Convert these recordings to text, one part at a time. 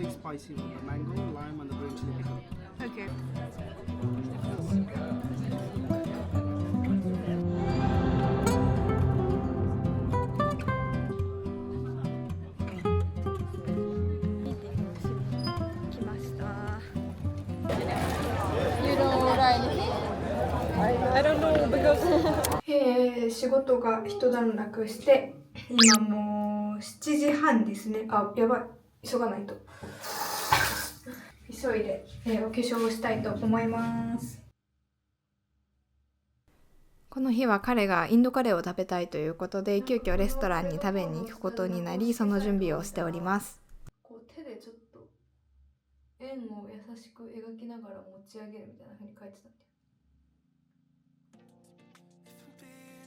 very spicy one. The mango, lime, and the green chili pickle. Okay. I don't know because 仕事が一段落して今もう7時半ですね。あ、やばい、急がないと。急いで、お化粧をしたいと思います。この日は彼がインドカレーを食べたいということで、急遽レストランに食べに行くことになり、その準備をしております。こう手でちょっと円を優しく描きながら持ち上げるみたいな風に書いてたん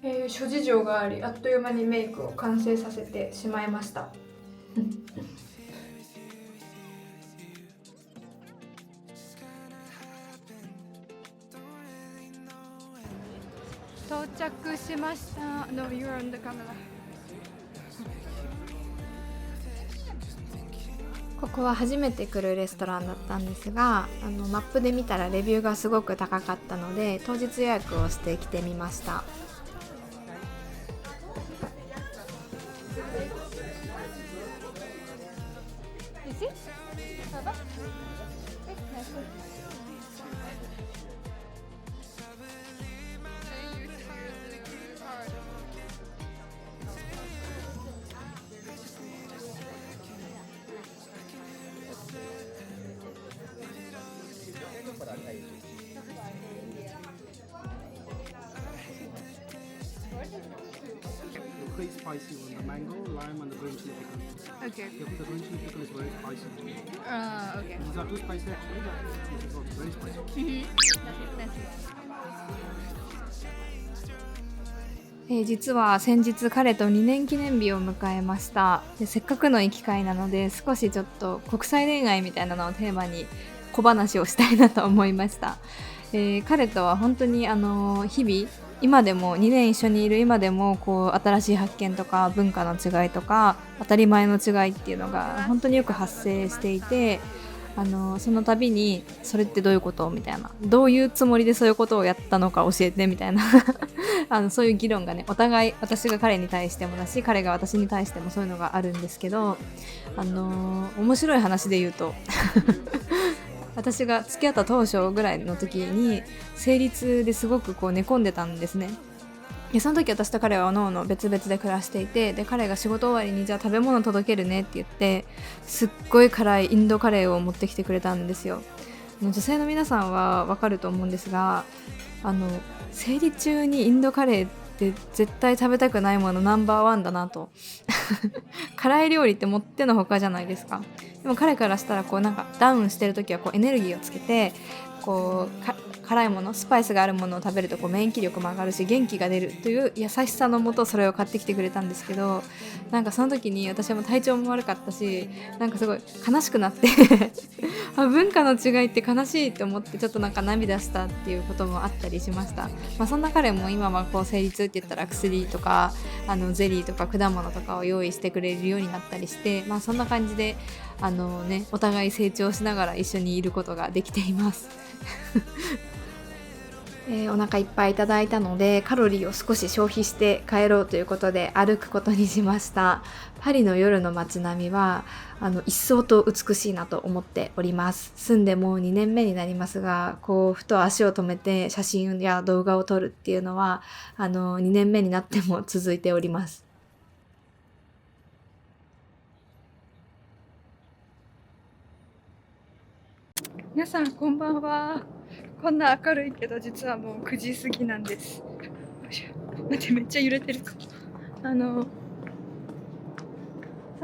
で、諸事情があり、あっという間にメイクを完成させてしまいました。到着しました。No, you're on the camera. ここは初めて来るレストランだったんですが、マップで見たらレビューがすごく高かったので、当日予約をして来てみました。The very spicy one. The mango, lime, and the green chili pickle. Okay. Yeah, the green chili pickle is very spicy. Okay. These are too spicy actually, but this is also very spicy. 実は先日彼と2年記念日を迎えました。で、せっかくのいい機会なので、少しちょっと国際恋愛みたいなのをテーマに小話をしたいなと思いました。彼とは本当に日々今でも2年一緒にいる今でもこう新しい発見とか文化の違いとか当たり前の違いっていうのが本当によく発生していて、その度にそれってどういうことみたいな、どういうつもりでそういうことをやったのか教えてみたいなそういう議論がね、お互い私が彼に対してもだし彼が私に対してもそういうのがあるんですけど、面白い話で言うと私が付き合った当初ぐらいの時に生理痛ですごくこう寝込んでたんですね。でその時私と彼はおのおの別々で暮らしていて、で彼が仕事終わりにじゃあ食べ物届けるねって言ってすっごい辛いインドカレーを持ってきてくれたんですよ。女性の皆さんはわかると思うんですが、生理中にインドカレーって絶対食べたくないものナンバーワンだなと辛い料理ってもってのほかじゃないですか。でも彼からしたらこうなんかダウンしてる時はこうエネルギーをつけてこう辛いもの、スパイスがあるものを食べるとこう免疫力も上がるし元気が出るという優しさのもとそれを買ってきてくれたんですけど、なんかその時に私も体調も悪かったし、なんかすごい悲しくなって文化の違いって悲しいと思ってちょっとなんか涙したっていうこともあったりしました。そんな彼も今はこう生理痛って言ったら薬とかゼリーとか果物とかを用意してくれるようになったりして、そんな感じでお互い成長しながら一緒にいることができていますお腹いっぱいいただいたのでカロリーを少し消費して帰ろうということで歩くことにしました。パリの夜の街並みは一層と美しいなと思っております。住んでもう2年目になりますが、こうふと足を止めて写真や動画を撮るっていうのは2年目になっても続いております。皆さんこんばんは。こんな明るいけど実はもう9時過ぎなんです。待って、めっちゃ揺れてる。さ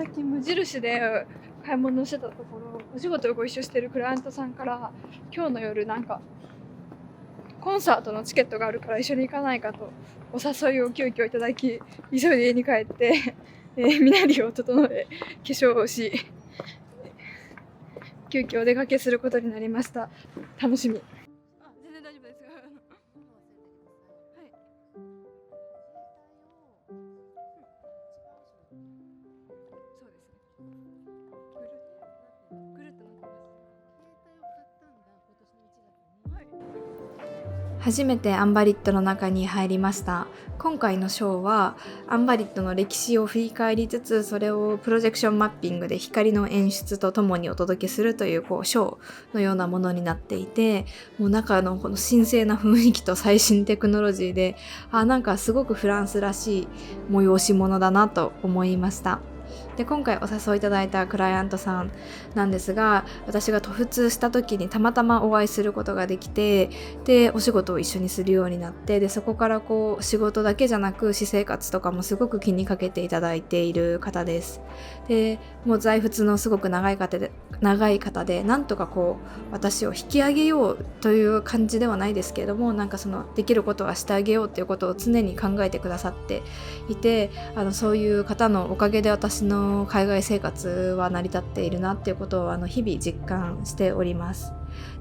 っき無印で買い物してたところ、お仕事をご一緒してるクライアントさんから今日の夜なんかコンサートのチケットがあるから一緒に行かないかとお誘いを急遽いただき、急いで家に帰って身なりを整え化粧をし急遽お出かけすることになりました。楽しみ。全然大丈夫です。はい。そうですね。グル初めてアンバリットの中に入りました。今回のショーはアンバリットの歴史を振り返りつつ、それをプロジェクションマッピングで光の演出とともにお届けするという、ショーのようなものになっていて、もう中のこの神聖な雰囲気と最新テクノロジーで、なんかすごくフランスらしい催し物だなと思いました。で、今回お誘いいただいたクライアントさんなんですが、私が突出した時にたまたまお会いすることができて、でお仕事を一緒にするようになって、でそこから仕事だけじゃなく私生活とかもすごく気にかけていただいている方です。でもう在仏のすごく長い方で、なんとか私を引き上げようという感じではないですけれども、なんかできることはしてあげようということを常に考えてくださっていて、そういう方のおかげで私の海外生活は成り立っているなっていうことを日々実感しております。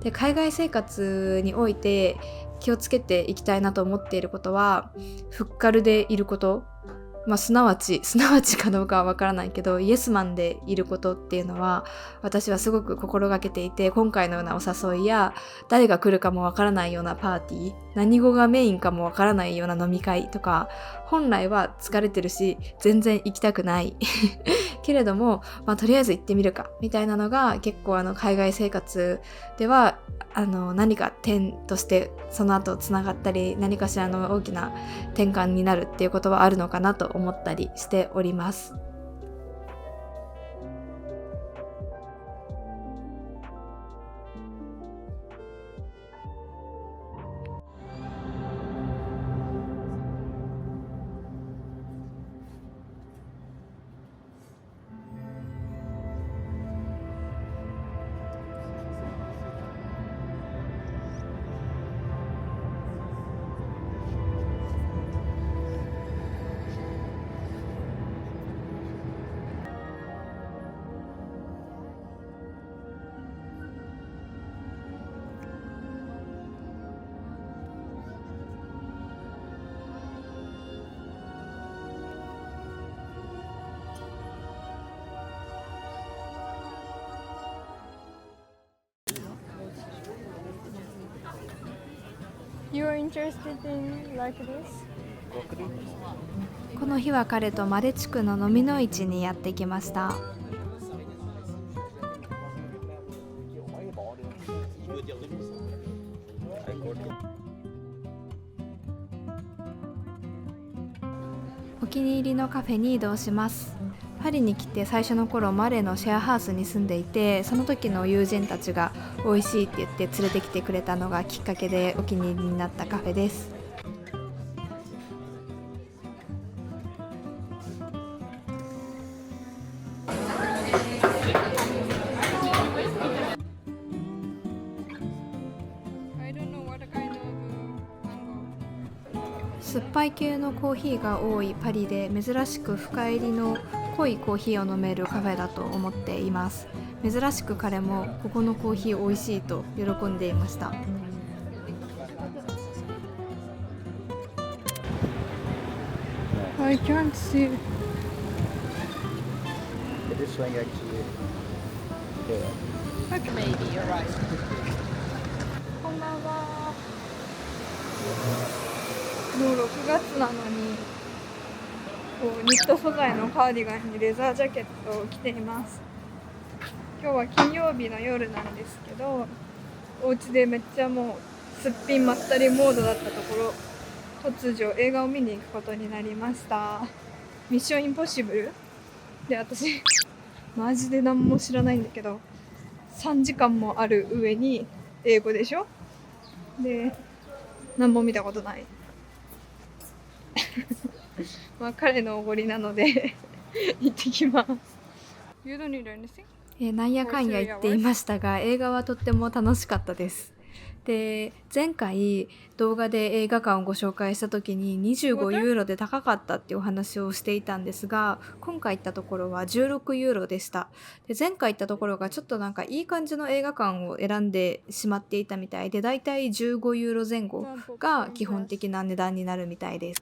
で、海外生活において気をつけていきたいなと思っていることは、フッカルでいること、すなわちかどうかはわからないけど、イエスマンでいることっていうのは私はすごく心がけていて、今回のようなお誘いや誰が来るかもわからないようなパーティー、何語がメインかもわからないような飲み会とか、本来は疲れてるし全然行きたくないけれども、とりあえず行ってみるかみたいなのが結構海外生活では何か点としてその後つながったり、何かしらの大きな転換になるっていうことはあるのかなと思ったりしております。You're interested in like this? この日は彼とマレ地区の飲みの市にやってきました。お気に入りのカフェに移動します。パリに来て最初の頃、マレのシェアハウスに住んでいて、その時の友人たちが美味しいって言って連れてきてくれたのがきっかけでお気に入りになったカフェです。酸っぱい系のコーヒーが多いパリで、珍しく深入りの濃いコーヒーを飲めるカフェだと思っています。珍しく彼もここのコーヒー美味しいと喜んでいました。I can't see. This one actually. Maybe you're right. こんばんは。もう6月なのにニット素材のカーディガンにレザージャケットを着ています。今日は金曜日の夜なんですけど、お家でめっちゃもうすっぴんまったりモードだったところ、突如映画を見に行くことになりました。ミッションインポッシブルで、私マジで何も知らないんだけど、3時間もある上に英語でしょ、で何も見たことない彼のおごりなので行ってきます。You don't need anything? なんやかんや言っていましたが、映画はとっても楽しかったです。で、前回動画で映画館をご紹介した時に25ユーロで高かったっていうお話をしていたんですが、今回行ったところは16ユーロでした。で、前回行ったところがちょっとなんかいい感じの映画館を選んでしまっていたみたいで、だいたい15ユーロ前後が基本的な値段になるみたいです。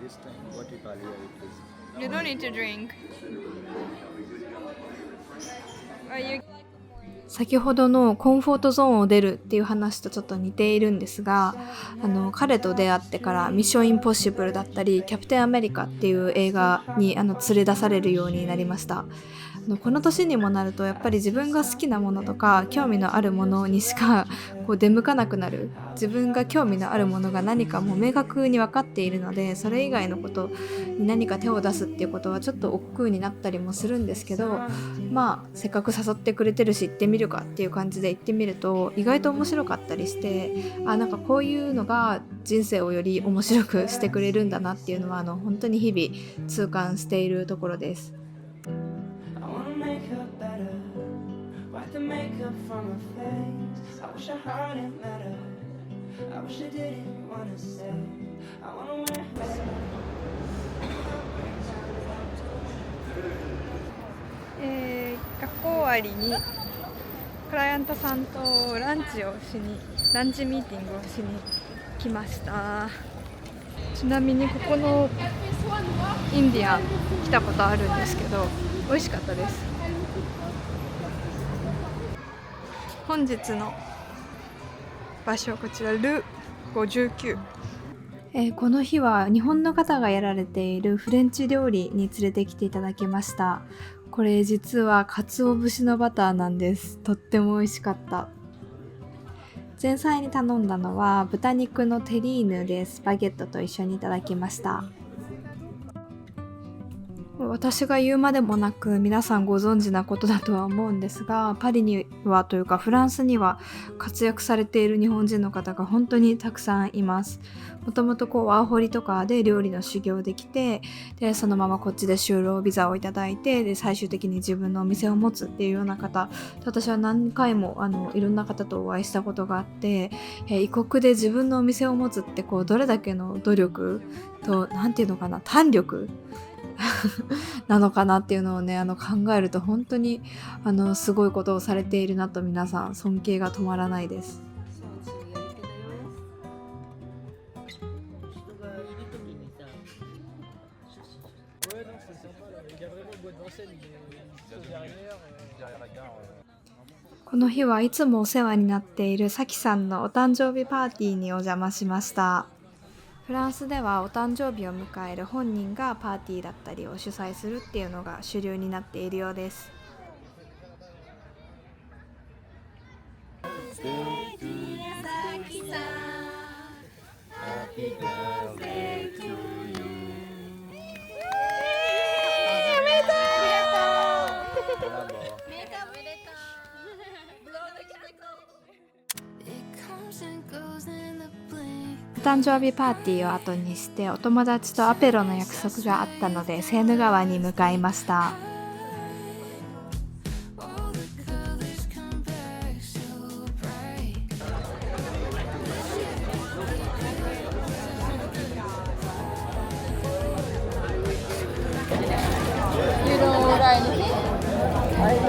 this time. What you call here it is. You don't need to drink. Are you...先ほどのコンフォートゾーンを出るっていう話とちょっと似ているんですが、彼と出会ってからミッションインポッシブルだったりキャプテンアメリカっていう映画に連れ出されるようになりました。この年にもなるとやっぱり自分が好きなものとか興味のあるものにしか出向かなくなる。自分が興味のあるものが何かも明確に分かっているので、それ以外のことに何か手を出すっていうことはちょっと億劫になったりもするんですけど、まあせっかく誘ってくれてるし行ってみるかっていう感じで行ってみると意外と面白かったりして、なんかこういうのが人生をより面白くしてくれるんだなっていうのは本当に日々痛感しているところです。The makeup from her face. I wish I heard it met her. I wish I didn't wanna stay. I wanna wear her. 学校終わりにクライアントさんとランチミーティングをしに来ました。ちなみにここのインディアン来たことあるんですけど美味しかったです。本日の場所はこちらル59。この日は日本の方がやられているフレンチ料理に連れてきていただきました。これ実は鰹節のバターなんです。とっても美味しかった。前菜に頼んだのは豚肉のテリーヌでスパゲットと一緒にいただきました。私が言うまでもなく皆さんご存知なことだとは思うんですが、パリにはというかフランスには活躍されている日本人の方が本当にたくさんいます。もともとワーホリとかで料理の修行できて、でそのままこっちで就労ビザをいただいて、で最終的に自分のお店を持つっていうような方、私は何回もいろんな方とお会いしたことがあって、異国で自分のお店を持つってどれだけの努力となんていうのかな、胆力なのかなっていうのをね考えると本当にすごいことをされているなと、皆さん尊敬が止まらないです。この日はいつもお世話になっているさきさんのお誕生日パーティーにお邪魔しました。フランスではお誕生日を迎える本人がパーティーだったりを主催するっていうのが主流になっているようです。お誕生日パーティーを後にしてお友達とアペロの約束があったのでセーヌ川に向かいました。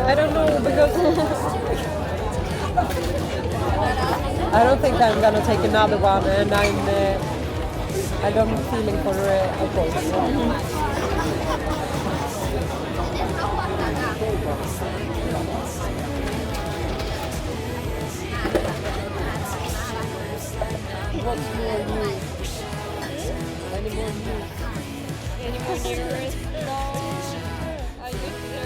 I don't know because I don't think I'm gonna take another one, and I don't feeling for a course. What's more news? Any more news? Any more news? No. I just